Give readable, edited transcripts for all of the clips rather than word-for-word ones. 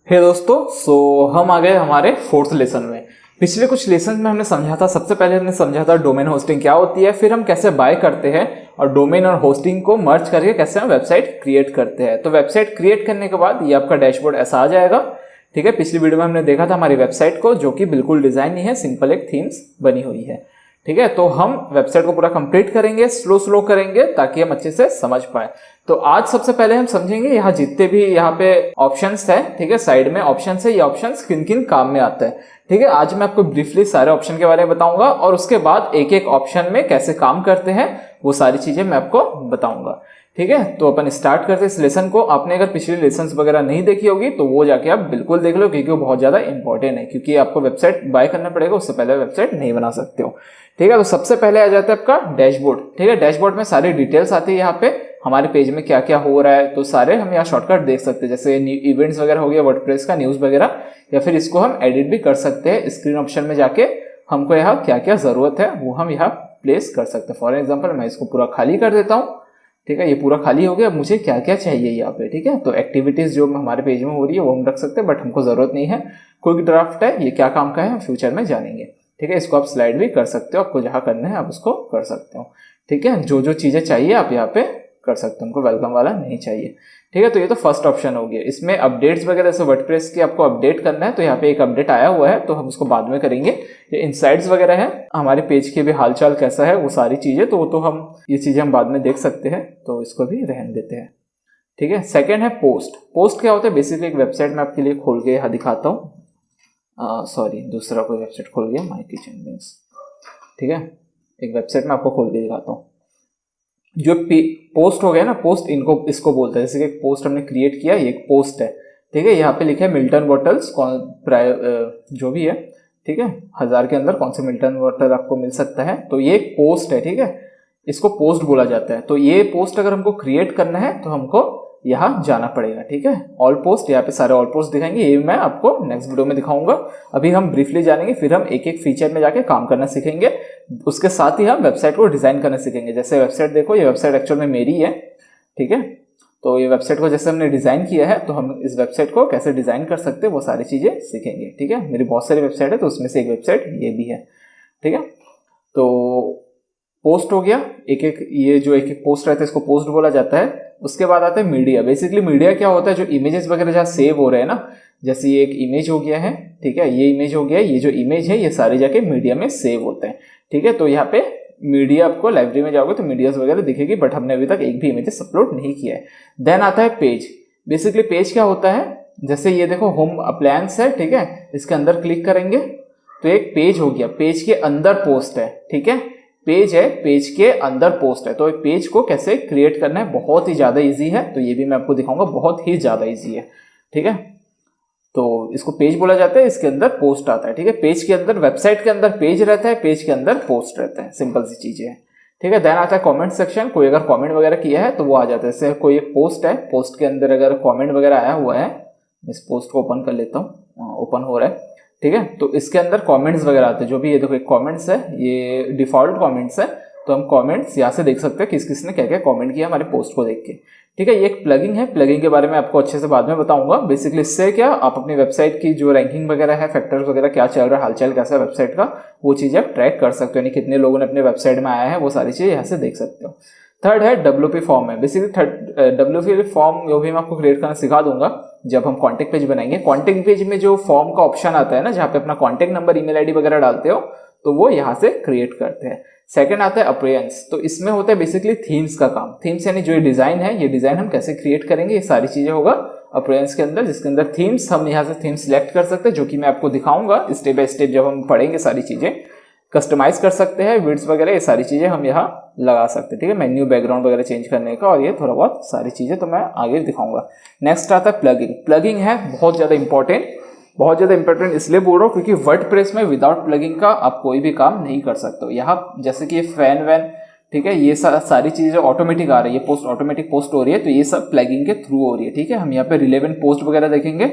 हे दोस्तों, हम आ गए हमारे फोर्थ लेसन में। पिछले कुछ लेसन में हमने समझा था, सबसे पहले हमने समझा था डोमेन होस्टिंग क्या होती है, फिर हम कैसे बाय करते हैं और डोमेन और होस्टिंग को मर्ज करके कैसे हम वेबसाइट क्रिएट करते हैं। तो वेबसाइट क्रिएट करने के बाद ये आपका डैशबोर्ड ऐसा आ जाएगा। ठीक है, पिछली वीडियो में हमने देखा था हमारी वेबसाइट को, जो कि बिल्कुल डिजाइन नहीं है, सिंपल एक थीम्स बनी हुई है। ठीक है, तो हम वेबसाइट को पूरा कंप्लीट करेंगे, स्लो स्लो करेंगे ताकि हम अच्छे से समझ पाए। तो आज सबसे पहले हम समझेंगे यहाँ जितने भी यहाँ पे ऑप्शंस है, ठीक है, साइड में ऑप्शंस है, ये ऑप्शंस किन किन काम में आते हैं। ठीक है, आज मैं आपको ब्रीफली सारे ऑप्शन के बारे में बताऊंगा और उसके बाद एक एक ऑप्शन में कैसे काम करते हैं वो सारी चीजें मैं आपको बताऊंगा। ठीक है, तो अपन स्टार्ट करते हैं इस लेसन को। आपने अगर पिछली लेसन्स वगैरह नहीं देखी होगी तो वो जाके आप बिल्कुल देख लो, क्योंकि वो बहुत ज्यादा इंपॉर्टेंट है, क्योंकि आपको वेबसाइट बाय करना पड़ेगा, उससे पहले वेबसाइट नहीं बना सकते हो। ठीक है, तो सबसे पहले आ जाता है आपका डैशबोर्ड। ठीक है, डैशबोर्ड में सारी डिटेल्स आती है, यहाँ पे हमारे पेज में क्या क्या हो रहा है, तो सारे हम यहाँ शॉर्टकट देख सकते हैं, जैसे इवेंट्स वगैरह हो गया, वर्डप्रेस का न्यूज वगैरह, या फिर इसको हम एडिट भी कर सकते हैं। स्क्रीन ऑप्शन में जाके हमको यहाँ क्या क्या जरूरत है वो हम यहाँ प्लेस कर सकते हैं। फॉर एग्जाम्पल मैं इसको पूरा खाली कर देता हूँ। ठीक है, ये पूरा खाली हो गया। मुझे क्या क्या चाहिए यहाँ पे, ठीक है, तो एक्टिविटीज जो हमारे पेज में हो रही है वो हम रख सकते हैं, बट हमको जरूरत नहीं है। क्विक ड्राफ्ट है, ये क्या काम का है हम फ्यूचर में जानेंगे। ठीक है, इसको आप स्लाइड भी कर सकते हो, आपको जहाँ करना है आप उसको कर सकते हो। ठीक है, जो जो चीजें चाहिए आप यहाँ पे कर सकते हो, हमको वेलकम वाला नहीं चाहिए। ठीक है, तो ये तो फर्स्ट ऑप्शन हो गया। इसमें अपडेट्स वगैरह जैसे वर्डप्रेस की आपको अपडेट करना है, तो यहाँ पे एक अपडेट आया हुआ है, तो हम उसको बाद में करेंगे। ये इनसाइट्स वगैरह है, हमारे पेज के भी हालचाल कैसा है वो सारी चीजें, तो वो तो हम ये चीजें हम बाद में देख सकते हैं, तो इसको भी रहने देते हैं। ठीक है, सेकेंड है पोस्ट। पोस्ट क्या होता है, बेसिकली एक वेबसाइट में आपके लिए खोल के यहाँ दिखाता हूँ। सॉरी, दूसरा कोई वेबसाइट खोल गया, माई किचन मीन्स। ठीक है, एक वेबसाइट में आपको खोल के दिखाता हूँ। जो पोस्ट हो गया ना, पोस्ट इनको इसको बोलते हैं। जैसे कि एक पोस्ट हमने क्रिएट किया, ये एक पोस्ट है। ठीक है, यहाँ पे लिखा है मिल्टन बॉटल्स जो भी है। ठीक है, 1000 के अंदर कौन से मिल्टन बॉटल आपको मिल सकता है, तो ये एक पोस्ट है। ठीक है, इसको पोस्ट बोला जाता है। तो ये पोस्ट अगर हमको क्रिएट करना है तो हमको यहाँ जाना पड़ेगा। ठीक है, ऑल पोस्ट, यहाँ पे सारे ऑल पोस्ट दिखाएंगे, ये मैं आपको नेक्स्ट वीडियो में दिखाऊंगा। अभी हम ब्रीफली जानेंगे, फिर हम एक एक फीचर में जाके काम करना सीखेंगे। उसके साथ ही हम वेबसाइट को डिजाइन करना सीखेंगे। जैसे वेबसाइट देखो, ये वेबसाइट एक्चुअल में मेरी है। ठीक है, तो ये वेबसाइट को जैसे हमने डिजाइन किया है, तो हम इस वेबसाइट को कैसे डिजाइन कर सकते हैं वो सारी चीजें सीखेंगे। ठीक है, मेरी बहुत सारी वेबसाइट है, तो उसमें से एक वेबसाइट ये भी है। ठीक है, तो पोस्ट हो गया। एक एक ये जो एक एक पोस्ट रहता है इसको पोस्ट बोला जाता है। उसके बाद आता है मीडिया। बेसिकली मीडिया क्या होता है, जो इमेजेस वगैरह जहाँ सेव हो रहे हैं ना, जैसे ये एक इमेज हो गया है। ठीक है, ये इमेज हो गया, ये जो इमेज है ये सारे जाके मीडिया में सेव होते हैं। ठीक है, तो यहाँ पे मीडिया, आपको लाइब्रेरी में जाओगे तो मीडियाज वगैरह दिखेगी, बट हमने अभी तक एक भी इमेजेस अपलोड नहीं किया है। देन आता है पेज। बेसिकली पेज क्या होता है, जैसे ये देखो होम अप्लायंस है। ठीक है, इसके अंदर क्लिक करेंगे तो एक पेज हो गया, पेज के अंदर पोस्ट है। ठीक है, पेज है, पेज के अंदर पोस्ट है। तो एक पेज को कैसे क्रिएट करना है बहुत ही ज्यादा इजी है, तो ये भी मैं आपको दिखाऊंगा, बहुत ही ज्यादा इजी है। ठीक है, तो इसको पेज बोला जाता है, इसके अंदर पोस्ट आता है। ठीक है, पेज के अंदर, वेबसाइट के अंदर पेज रहता है, पेज के अंदर पोस्ट रहता है, सिंपल सी चीजें है। ठीक है, देन आता है कमेंट सेक्शन। कोई अगर कमेंट वगैरह किया है तो वो आ जाता है। जैसे कोई एक पोस्ट है, पोस्ट के अंदर अगर कमेंट वगैरह आया हुआ है, इस पोस्ट को ओपन कर लेता हूँ, ओपन हो रहा है। ठीक है, तो इसके अंदर कमेंट्स वगैरह आते हैं, जो भी ये देखो एक कमेंट्स है, ये डिफॉल्ट कमेंट्स है, तो हम कमेंट्स यहाँ से देख सकते हैं किस किस ने क्या क्या कमेंट किया हमारे पोस्ट को देख के। ठीक है, ये एक प्लगइन है, प्लगइन के बारे में आपको अच्छे से बाद में बताऊंगा। बेसिकली इससे क्या आप अपनी वेबसाइट की जो रैंकिंग वगैरह है, फैक्टर्स वगैरह क्या चल रहा है, हालचाल कैसा है वेबसाइट का, वो चीजें आप ट्रैक कर सकते हो, यानी कितने लोगों ने अपने वेबसाइट में आया है, वो सारी चीजें यहाँ से देख सकते हो। थर्ड है डब्ल्यूपी फॉर्म है। बेसिकली डब्ल्यूपी फॉर्म जो भी मैं आपको क्रिएट करना सिखा दूंगा जब हम कॉन्टेक्ट पेज बनाएंगे। कॉन्टेक्ट पेज में जो फॉर्म का ऑप्शन आता है ना, जहाँ पे अपना कॉन्टेक्ट नंबर, ईमेल आईडी वगैरह डालते हो, तो वो यहाँ से क्रिएट करते हैं। सेकंड आता है अपीयरेंस। तो इसमें होता है बेसिकली थीम्स का काम। थीम्स यानी जो ये डिजाइन है, ये डिजाइन हम कैसे क्रिएट करेंगे, ये सारी चीजें होगा अपीयरेंस के अंदर, जिसके अंदर थीम्स, हम यहाँ से थीम सिलेक्ट कर सकते हैं, जो कि मैं आपको दिखाऊंगा स्टेप बाय स्टेप जब हम पढ़ेंगे। सारी चीजें कस्टमाइज कर सकते हैं, विड्स वगैरह, ये सारी चीजें हम यहाँ लगा सकते हैं। ठीक है, मेन्यू बैकग्राउंड वगैरह चेंज करने का, और ये थोड़ा बहुत सारी चीजें तो मैं आगे दिखाऊंगा। नेक्स्ट आता है प्लगिंग। प्लगिंग है बहुत ज्यादा इंपॉर्टेंट, बहुत ज्यादा इंपॉर्टेंट इसलिए बोल रहा हूँ क्योंकि वर्डप्रेस में विदाउट प्लगिंग का आप कोई भी काम नहीं कर सकते हो। यहाँ जैसे कि ये फैन वैन, ठीक है, ये सारी चीजें ऑटोमेटिक आ रही है, पोस्ट ऑटोमेटिक पोस्ट हो रही है, तो ये सब प्लगिंग के थ्रू हो रही है। ठीक है, हम यहाँ पे रिलेवेंट पोस्ट वगैरह देखेंगे,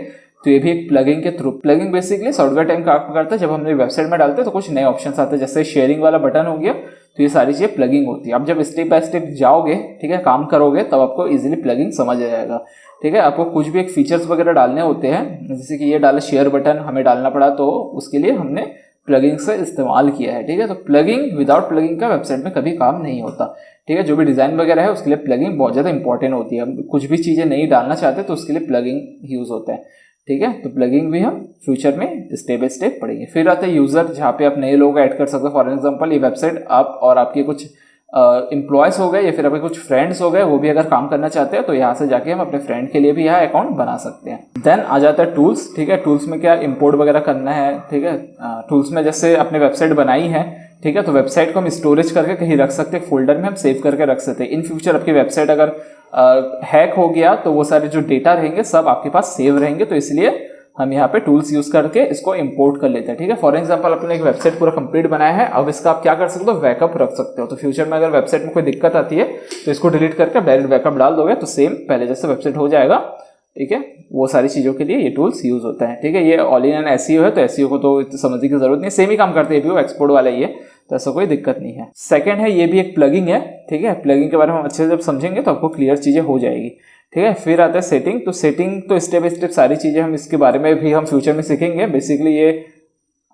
तो ये भी एक प्लगिंग के through. Plugging basically software time काम करता है, जब हमने वेबसाइट में डालते हैं तो कुछ नए ऑप्शंस आते हैं, जैसे शेयरिंग वाला बटन हो गया, तो ये सारी चीज़ें प्लगिंग होती है। अब जब स्टेप बाय स्टेप जाओगे, ठीक है, काम करोगे, तब आपको इजीली प्लगिंग समझ आ जाएगा। ठीक है, आपको कुछ भी एक फीचर्स वगैरह डालने होते हैं, जैसे कि ये डाला शेयर बटन हमें डालना पड़ा, तो उसके लिए हमने प्लगिंग से इस्तेमाल किया है। ठीक है, तो प्लगिंग विदाउट प्लगिंग का वेबसाइट में कभी काम नहीं होता। ठीक है, जो भी डिज़ाइन वगैरह है उसके लिए प्लगिंग बहुत ज़्यादा इंपॉर्टेंट होती है। हम कुछ भी चीज़ें नहीं डालना चाहते तो उसके लिए प्लगिंग यूज़ होता है। ठीक है, तो प्लगिंग भी हम फ्यूचर में स्टेप बाय स्टेप पढ़ेंगे। फिर आता है यूज़र, जहाँ पे आप नए लोग ऐड कर सकते हो। फॉर एग्जांपल, ये वेबसाइट आप और आपके कुछ एम्प्लॉयज़ हो गए या फिर आपके कुछ फ्रेंड्स हो गए, वो भी अगर काम करना चाहते हैं तो यहाँ से जाके हम अपने फ्रेंड के लिए भी यहाँ अकाउंट बना सकते हैं। देन आ जाता है टूल्स। ठीक है, टूल्स में क्या इंपोर्ट वगैरह करना है। ठीक है, टूल्स में जैसे अपने वेबसाइट बनाई है, ठीक है, तो वेबसाइट को हम स्टोरेज करके कहीं रख सकते हैं, फोल्डर में हम सेव करके रख सकते हैं। इन फ्यूचर आपकी वेबसाइट अगर हैक हो गया तो वो सारे जो डेटा रहेंगे सब आपके पास सेव रहेंगे, तो इसलिए हम यहाँ पे टूल्स यूज करके इसको इंपोर्ट कर लेते हैं। ठीक है, फॉर एग्जांपल आपने एक वेबसाइट पूरा कंप्लीट बनाया है, अब इसका आप क्या कर सकते हो, बैकअप रख सकते हो। तो फ्यूचर में अगर वेबसाइट में कोई दिक्कत आती है तो इसको डिलीट करके डायरेक्ट बैकअप डाल दोगे तो सेम पहले जैसे वेबसाइट हो जाएगा। ठीक है, वो सारी चीज़ों के लिए ये टूल्स यूज होता है। ठीक है, ये ऑल इन एन एसईओ है, तो एसईओ को तो समझने की जरूरत नहीं, सेम ही काम करते हैं, भी वो एक्सपोर्ट वाला ही है, तो ऐसा कोई दिक्कत नहीं है। सेकंड है, ये भी एक प्लगिंग है। ठीक है, प्लगिंग के बारे में हम अच्छे से जब समझेंगे तो आपको क्लियर चीज़ें हो जाएगी। ठीक है, फिर आता है सेटिंग। तो सेटिंग तो स्टेप बाय स्टेप सारी चीज़ें हम इसके बारे में भी हम फ्यूचर में सीखेंगे। बेसिकली ये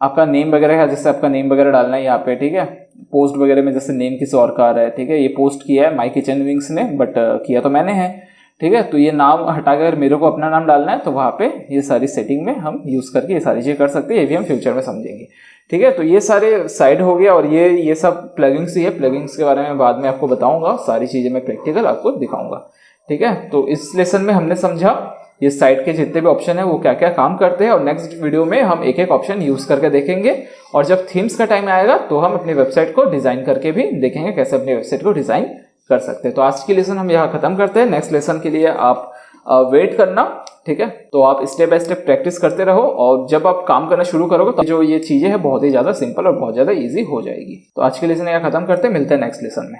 आपका नेम वगैरह है, जैसे आपका नेम वगैरह डालना है यहाँ पे। ठीक है, पोस्ट वगैरह में जैसे नेम किसी और का आ रहा है, ठीक है, ये पोस्ट किया है माई किचन विंग्स ने, बट किया तो मैंने है। ठीक है, तो ये नाम हटाकर मेरे को अपना नाम डालना है, तो वहाँ पे ये सारी सेटिंग में हम यूज़ करके ये सारी चीज़ें कर सकते हैं, ये भी हम फ्यूचर में समझेंगे। ठीक है, तो ये सारे साइड हो गया, और ये सब प्लगिंग्स ही है। प्लगिंग्स के बारे में बाद में आपको बताऊंगा, सारी चीज़ें मैं प्रैक्टिकल आपको दिखाऊंगा। ठीक है, तो इस लेसन में हमने समझा ये साइट के जितने भी ऑप्शन है वो क्या क्या काम करते हैं, और नेक्स्ट वीडियो में हम एक एक ऑप्शन यूज करके देखेंगे। और जब थीम्स का टाइम आएगा तो हम अपनी वेबसाइट को डिजाइन करके भी देखेंगे कैसे अपनी वेबसाइट को डिजाइन कर सकते हैं। तो आज की लेसन हम यहाँ खत्म करते हैं। नेक्स्ट लेसन के लिए आप वेट करना। ठीक है, तो आप स्टेप बाय स्टेप प्रैक्टिस करते रहो, और जब आप काम करना शुरू करोगे तो जो ये चीजें हैं बहुत ही ज्यादा सिंपल और बहुत ज्यादा इजी हो जाएगी। तो आज के लेसन यहाँ खत्म करते हैं, मिलते हैं नेक्स्ट लेसन में।